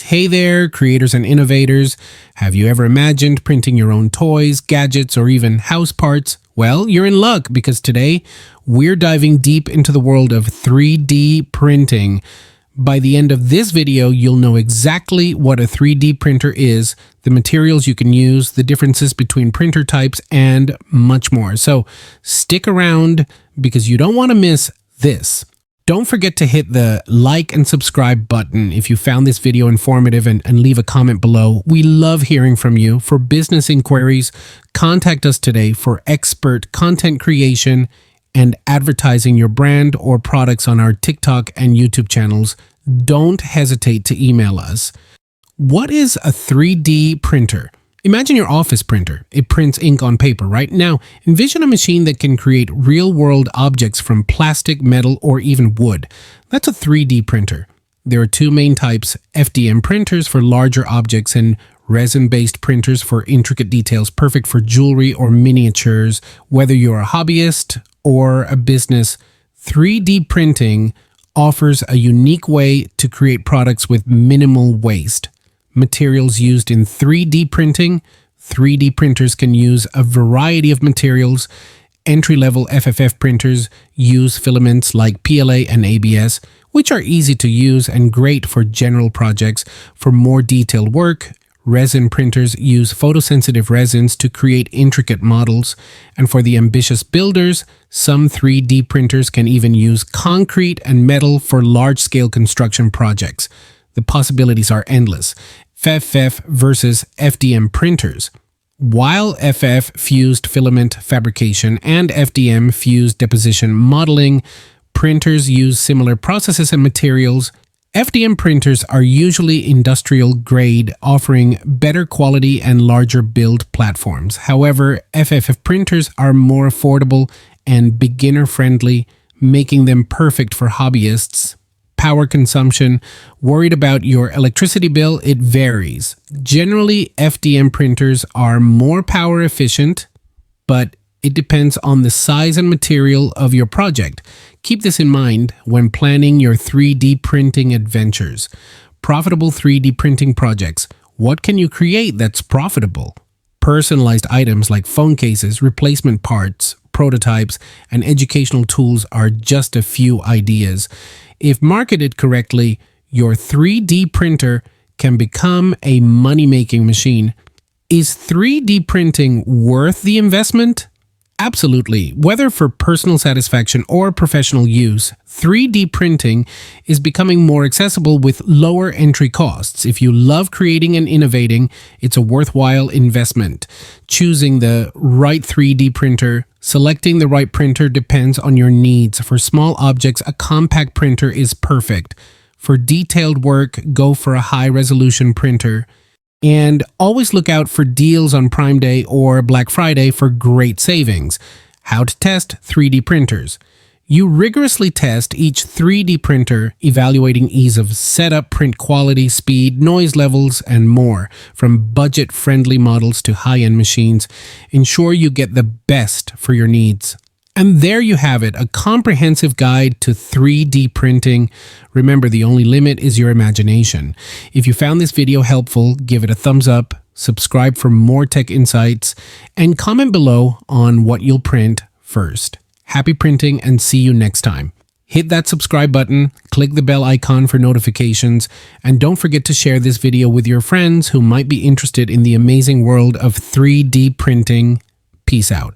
Hey there, creators and innovators. Have you ever imagined printing your own toys, gadgets, or even house parts? Well, you're in luck because today we're diving deep into the world of 3D printing. By the end of this video, you'll know exactly what a 3D printer is, the materials you can use, the differences between printer types, and much more. So stick around because you don't want to miss this. Don't forget to hit the like and subscribe button if you found this video informative and leave a comment below. We love hearing from you. For business inquiries, contact us today for expert content creation and advertising your brand or products on our TikTok and YouTube channels. Don't hesitate to email us. What is a 3D printer? Imagine your office printer. It prints ink on paper, right? Now, envision a machine that can create real-world objects from plastic, metal, or even wood. That's a 3D printer. There are two main types: FDM printers for larger objects and resin-based printers for intricate details, perfect for jewelry or miniatures. Whether you're a hobbyist or a business, 3D printing offers a unique way to create products with minimal waste. Materials used in 3D printing. 3D printers can use a variety of materials. Entry-level FFF printers use filaments like PLA and ABS, which are easy to use and great for general projects. For more detailed work, resin printers use photosensitive resins to create intricate models. And for the ambitious builders, some 3D printers can even use concrete and metal for large-scale construction projects. The possibilities are endless. FFF versus FDM printers. While FF fused filament fabrication and FDM fused deposition modeling, printers use similar processes and materials. FDM printers are usually industrial grade, offering better quality and larger build platforms. However, FFF printers are more affordable and beginner friendly, making them perfect for hobbyists. Power consumption. Worried about your electricity bill? It varies. Generally, FDM printers are more power efficient, but it depends on the size and material of your project. Keep this in mind when planning your 3D printing adventures. Profitable 3D printing projects. What can you create that's profitable? Personalized items like phone cases, replacement parts, prototypes, and educational tools are just a few ideas. If marketed correctly, your 3D printer can become a money-making machine. Is 3D printing worth the investment? Absolutely. Whether for personal satisfaction or professional use, 3D printing is becoming more accessible with lower entry costs. If you love creating and innovating, it's a worthwhile investment. Choosing the right 3D printer, selecting the right printer depends on your needs. For small objects, a compact printer is perfect. For detailed work, go for a high-resolution printer. And always look out for deals on Prime Day or Black Friday for great savings. How to test 3D printers. You rigorously test each 3D printer, evaluating ease of setup, print quality, speed, noise levels, and more. From budget-friendly models to high-end machines, ensure you get the best for your needs. And there you have it, a comprehensive guide to 3D printing. Remember, the only limit is your imagination. If you found this video helpful, give it a thumbs up, subscribe for more tech insights, and comment below on what you'll print first. Happy printing and see you next time. Hit that subscribe button, click the bell icon for notifications, and don't forget to share this video with your friends who might be interested in the amazing world of 3D printing. Peace out.